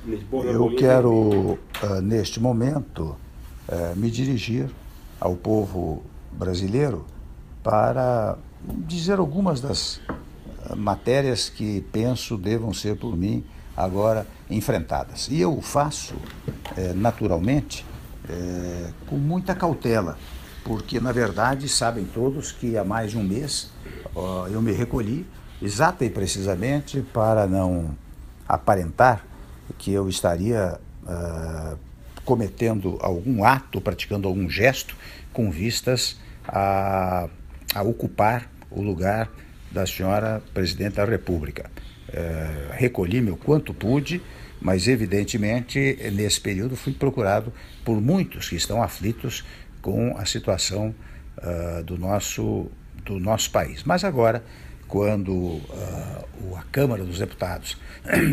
Eu quero, neste momento, me dirigir ao povo brasileiro para dizer algumas das matérias que penso devam ser por mim agora enfrentadas. E eu faço, naturalmente, com muita cautela, porque, na verdade, sabem todos que há mais de um mês eu me recolhi exata e precisamente para não aparentar que eu estaria cometendo algum ato, praticando algum gesto com vistas a ocupar o lugar da senhora Presidente da República. Recolhi-me o quanto pude, mas evidentemente nesse período fui procurado por muitos que estão aflitos com a situação do nosso país. Mas agora, quando a Câmara dos Deputados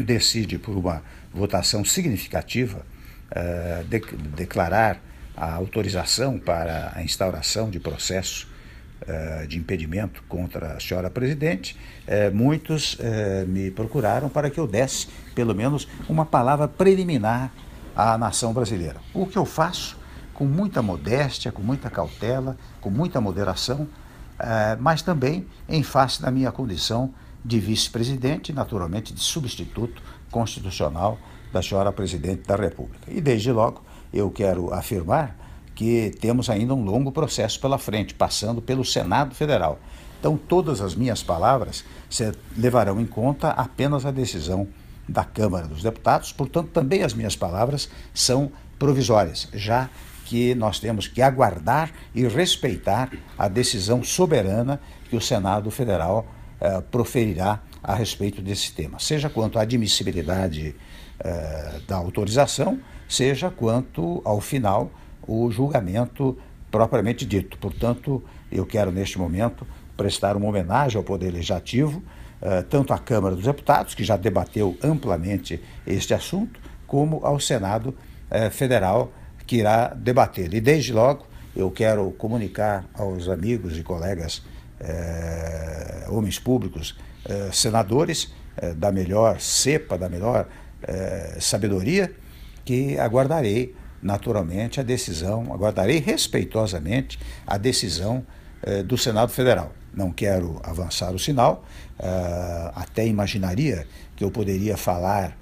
decide por uma votação significativa declarar a autorização para a instauração de processo de impedimento contra a senhora Presidente, muitos me procuraram para que eu desse, pelo menos, uma palavra preliminar à nação brasileira. O que eu faço com muita modéstia, com muita cautela, com muita moderação, mas também em face da minha condição de vice-presidente, naturalmente de substituto constitucional da senhora Presidente da República. E desde logo eu quero afirmar que temos ainda um longo processo pela frente, passando pelo Senado Federal. Então todas as minhas palavras levarão em conta apenas a decisão da Câmara dos Deputados, portanto também as minhas palavras são provisórias, já que nós temos que aguardar e respeitar a decisão soberana que o Senado Federal proferirá a respeito desse tema, seja quanto à admissibilidade da autorização, seja quanto, ao final, o julgamento propriamente dito. Portanto, eu quero, neste momento, prestar uma homenagem ao Poder Legislativo, tanto à Câmara dos Deputados, que já debateu amplamente este assunto, como ao Senado Federal, que irá debater. E desde logo eu quero comunicar aos amigos e colegas homens públicos, senadores da melhor cepa, da melhor sabedoria, que aguardarei naturalmente a decisão, aguardarei respeitosamente a decisão do Senado Federal. Não quero avançar o sinal, até imaginaria que eu poderia falar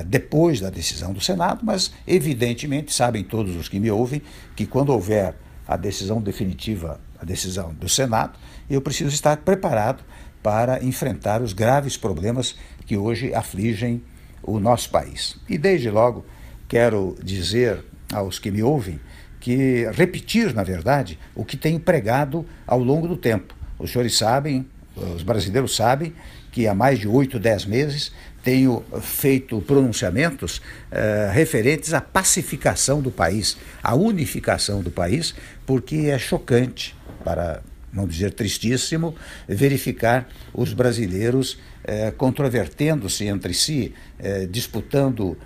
depois da decisão do Senado, mas evidentemente sabem todos os que me ouvem que quando houver a decisão definitiva, a decisão do Senado, eu preciso estar preparado para enfrentar os graves problemas que hoje afligem o nosso país. E desde logo quero dizer aos que me ouvem que repetir, na verdade, o que tenho pregado ao longo do tempo. Os senhores sabem, os brasileiros sabem, que há mais de 8, 10 meses tenho feito pronunciamentos referentes à pacificação do país, à unificação do país, porque é chocante, para não dizer tristíssimo, verificar os brasileiros controvertendo-se entre si, disputando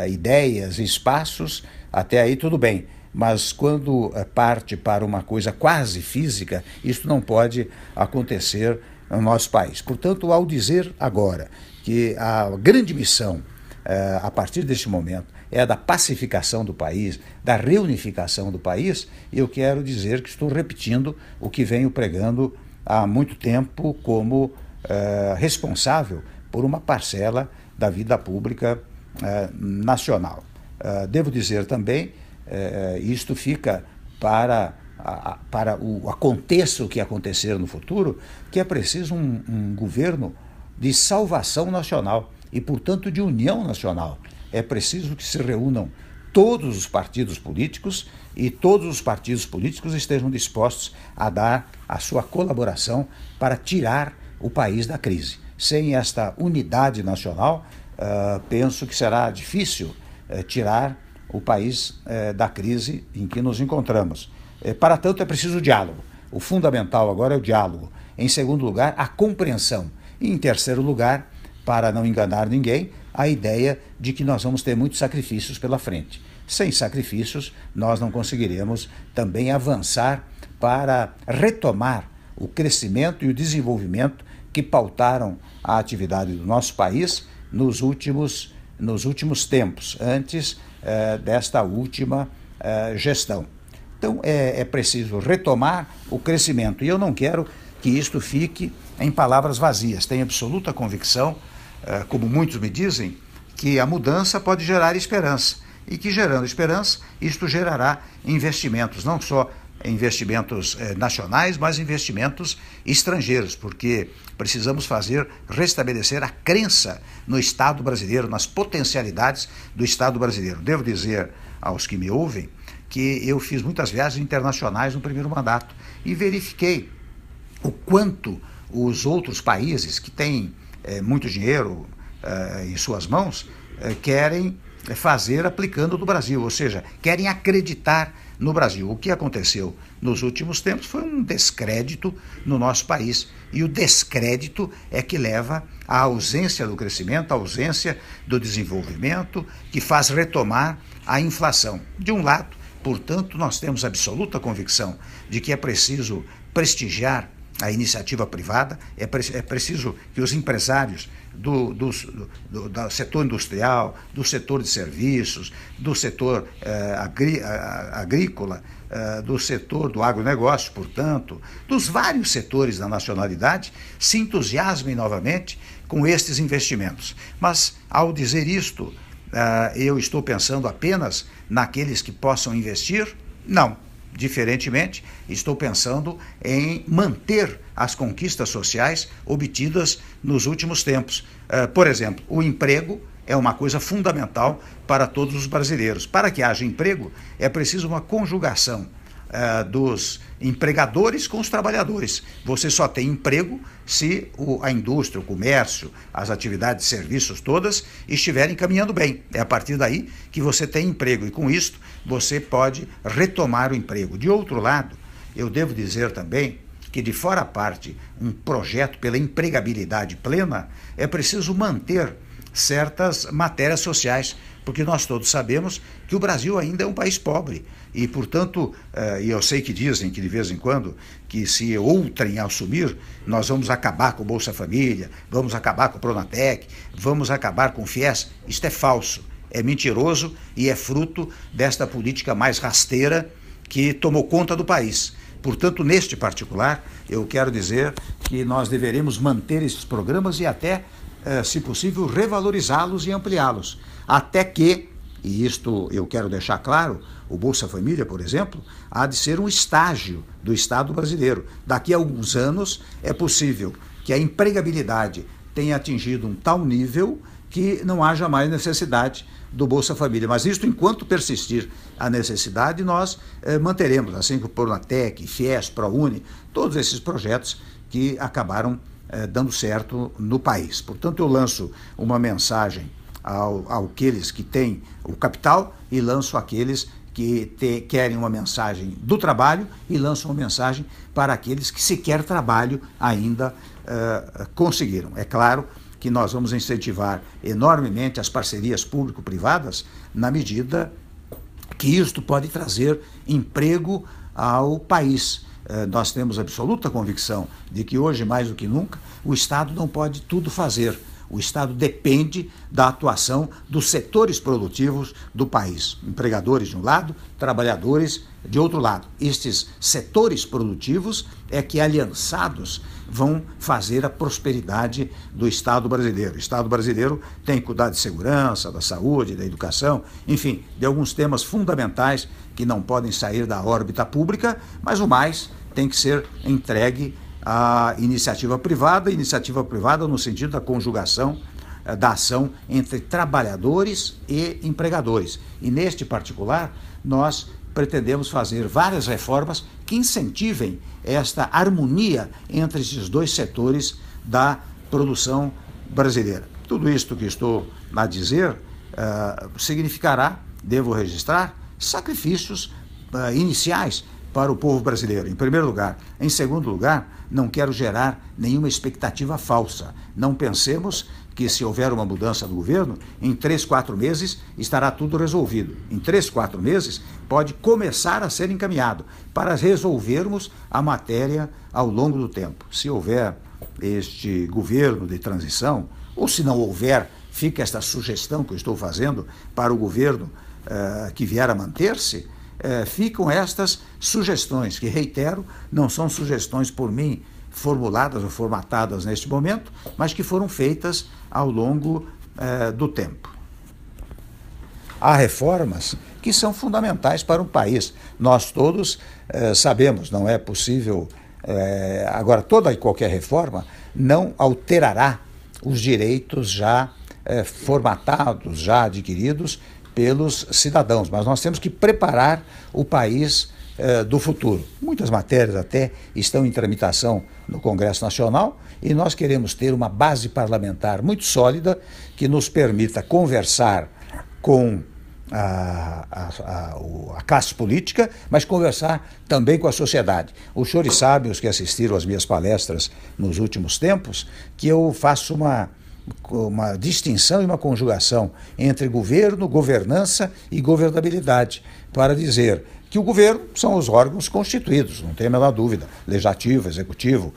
ideias e espaços. Até aí tudo bem, mas quando parte para uma coisa quase física, isso não pode acontecer no nosso país. Portanto, ao dizer agora que a grande missão, a partir deste momento, é a da pacificação do país, da reunificação do país, eu quero dizer que estou repetindo o que venho pregando há muito tempo como responsável por uma parcela da vida pública nacional. Devo dizer também, isto fica para aconteça o que acontecer no futuro, que é preciso um governo de salvação nacional e, portanto, de união nacional. É preciso que se reúnam todos os partidos políticos e todos os partidos políticos estejam dispostos a dar a sua colaboração para tirar o país da crise. Sem esta unidade nacional, penso que será difícil tirar o país da crise em que nos encontramos. Para tanto, é preciso o diálogo. O fundamental agora é o diálogo. Em segundo lugar, a compreensão. E em terceiro lugar, para não enganar ninguém, a ideia de que nós vamos ter muitos sacrifícios pela frente. Sem sacrifícios, nós não conseguiremos também avançar para retomar o crescimento e o desenvolvimento que pautaram a atividade do nosso país nos últimos nos últimos tempos, antes desta última gestão. Então, é preciso retomar o crescimento. E eu não quero que isto fique em palavras vazias. Tenho absoluta convicção, como muitos me dizem, que a mudança pode gerar esperança. E que, gerando esperança, isto gerará investimentos, não só investimentos nacionais, mas investimentos estrangeiros, porque precisamos restabelecer a crença no Estado brasileiro, nas potencialidades do Estado brasileiro. Devo dizer aos que me ouvem que eu fiz muitas viagens internacionais no primeiro mandato e verifiquei o quanto os outros países que têm muito dinheiro em suas mãos querem fazer aplicando no Brasil, ou seja, querem acreditar no Brasil. O que aconteceu nos últimos tempos foi um descrédito no nosso país, e o descrédito é que leva à ausência do crescimento, à ausência do desenvolvimento, que faz retomar a inflação. De um lado, portanto, nós temos absoluta convicção de que é preciso prestigiar a iniciativa privada, é preciso que os empresários do setor industrial, do setor de serviços, do setor agrícola, do setor do agronegócio, portanto, dos vários setores da nacionalidade, se entusiasmem novamente com estes investimentos. Mas, ao dizer isto, eu estou pensando apenas naqueles que possam investir? Não. Diferentemente, estou pensando em manter as conquistas sociais obtidas nos últimos tempos. Por exemplo, o emprego é uma coisa fundamental para todos os brasileiros. Para que haja emprego, é preciso uma conjugação dos empregadores com os trabalhadores. Você só tem emprego se a indústria, o comércio, as atividades de serviços todas estiverem caminhando bem. É a partir daí que você tem emprego, e com isso você pode retomar o emprego. De outro lado, eu devo dizer também que, de fora a parte, um projeto pela empregabilidade plena, é preciso manter certas matérias sociais, porque nós todos sabemos que o Brasil ainda é um país pobre e, portanto, e eu sei que dizem que de vez em quando que se outrem assumir, nós vamos acabar com o Bolsa Família, vamos acabar com o Pronatec, vamos acabar com o FIES. Isto é falso, é mentiroso e é fruto desta política mais rasteira que tomou conta do país. Portanto, neste particular, eu quero dizer que nós deveremos manter esses programas e até, se possível, revalorizá-los e ampliá-los. Até que, e isto eu quero deixar claro, o Bolsa Família, por exemplo, há de ser um estágio do Estado brasileiro. Daqui a alguns anos é possível que a empregabilidade tenha atingido um tal nível que não haja mais necessidade do Bolsa Família. Mas isto, enquanto persistir a necessidade, nós manteremos, assim como o Pronatec, FIES, ProUni, todos esses projetos que acabaram dando certo no país. Portanto, eu lanço uma mensagem àqueles que têm o capital e lanço àqueles que querem uma mensagem do trabalho e lanço uma mensagem para aqueles que sequer trabalho ainda conseguiram. É claro que nós vamos incentivar enormemente as parcerias público-privadas na medida que isto pode trazer emprego ao país. Nós temos absoluta convicção de que hoje, mais do que nunca, o Estado não pode tudo fazer. O Estado depende da atuação dos setores produtivos do país. Empregadores de um lado, trabalhadores de outro lado. Estes setores produtivos é que, aliançados, vão fazer a prosperidade do Estado brasileiro. O Estado brasileiro tem que cuidar de segurança, da saúde, da educação, enfim, de alguns temas fundamentais que não podem sair da órbita pública, mas o mais tem que ser entregue à iniciativa privada no sentido da conjugação da ação entre trabalhadores e empregadores. E neste particular, nós pretendemos fazer várias reformas que incentivem esta harmonia entre esses dois setores da produção brasileira. Tudo isto que estou a dizer significará, devo registrar, sacrifícios iniciais para o povo brasileiro, em primeiro lugar. Em segundo lugar, não quero gerar nenhuma expectativa falsa. Não pensemos que, se houver uma mudança do governo, em 3, 4 meses estará tudo resolvido. Em 3, 4 meses pode começar a ser encaminhado para resolvermos a matéria ao longo do tempo. Se houver este governo de transição, ou se não houver, fica esta sugestão que eu estou fazendo para o governo que vier a manter-se, ficam estas sugestões, que, reitero, não são sugestões por mim formuladas ou formatadas neste momento, mas que foram feitas ao longo do tempo. Há reformas que são fundamentais para um país. Nós todos sabemos, não é possível. Agora, toda e qualquer reforma não alterará os direitos já formatados, já adquiridos pelos cidadãos, mas nós temos que preparar o país do futuro. Muitas matérias até estão em tramitação no Congresso Nacional e nós queremos ter uma base parlamentar muito sólida que nos permita conversar com a classe política, mas conversar também com a sociedade. Os senhores sabem, os que assistiram às minhas palestras nos últimos tempos, que eu faço uma distinção e uma conjugação entre governo, governança e governabilidade, para dizer que o governo são os órgãos constituídos, não tem a menor dúvida, legislativo, executivo,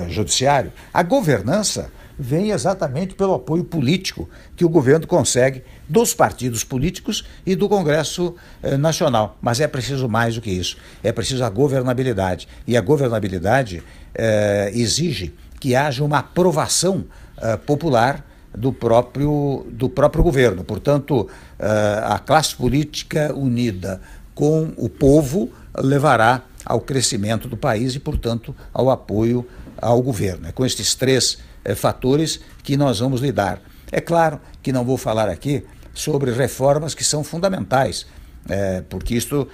judiciário. A governança vem exatamente pelo apoio político que o governo consegue dos partidos políticos e do Congresso Nacional. Mas é preciso mais do que isso, é preciso a governabilidade. E a governabilidade exige que haja uma aprovação popular do próprio governo. Portanto, a classe política unida com o povo levará ao crescimento do país e, portanto, ao apoio ao governo. É com estes três fatores que nós vamos lidar. É claro que não vou falar aqui sobre reformas que são fundamentais, porque isso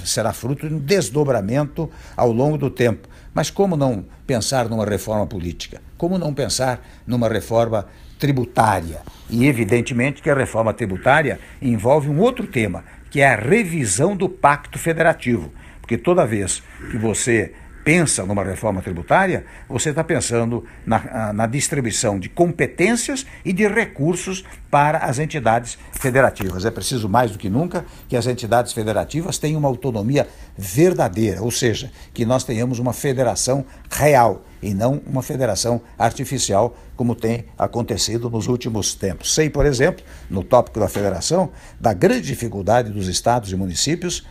será fruto de um desdobramento ao longo do tempo. Mas como não pensar numa reforma política? Como não pensar numa reforma tributária? E evidentemente que a reforma tributária envolve um outro tema, que é a revisão do Pacto Federativo. Porque toda vez que você pensa numa reforma tributária, você está pensando na distribuição de competências e de recursos para as entidades federativas. É preciso mais do que nunca que as entidades federativas tenham uma autonomia verdadeira, ou seja, que nós tenhamos uma federação real e não uma federação artificial, como tem acontecido nos últimos tempos. Sei, por exemplo, no tópico da federação, da grande dificuldade dos estados e municípios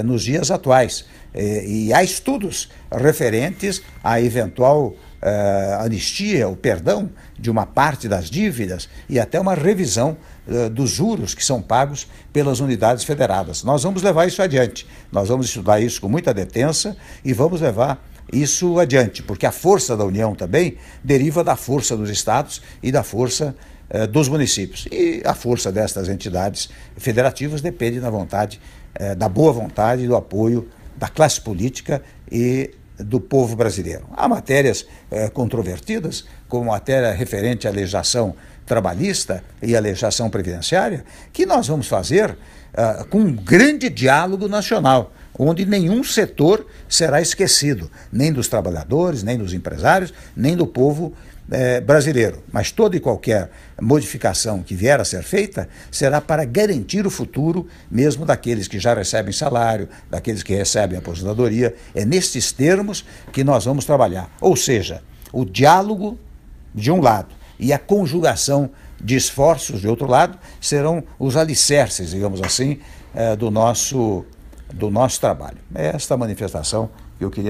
nos dias atuais. E há estudos referentes à eventual anistia, o perdão de uma parte das dívidas e até uma revisão dos juros que são pagos pelas unidades federadas. Nós vamos levar isso adiante, nós vamos estudar isso com muita detença e vamos levar isso adiante, porque a força da União também deriva da força dos estados e da força dos municípios. E a força destas entidades federativas depende da vontade, da boa vontade e do apoio da classe política e do povo brasileiro. Há matérias controvertidas, como a matéria referente à legislação trabalhista e à legislação previdenciária, que nós vamos fazer com um grande diálogo nacional, onde nenhum setor será esquecido, nem dos trabalhadores, nem dos empresários, nem do povo brasileiro. Mas toda e qualquer modificação que vier a ser feita será para garantir o futuro mesmo daqueles que já recebem salário, daqueles que recebem aposentadoria. É nestes termos que nós vamos trabalhar. Ou seja, o diálogo de um lado e a conjugação de esforços de outro lado serão os alicerces, digamos assim, do nosso trabalho. É esta manifestação que eu queria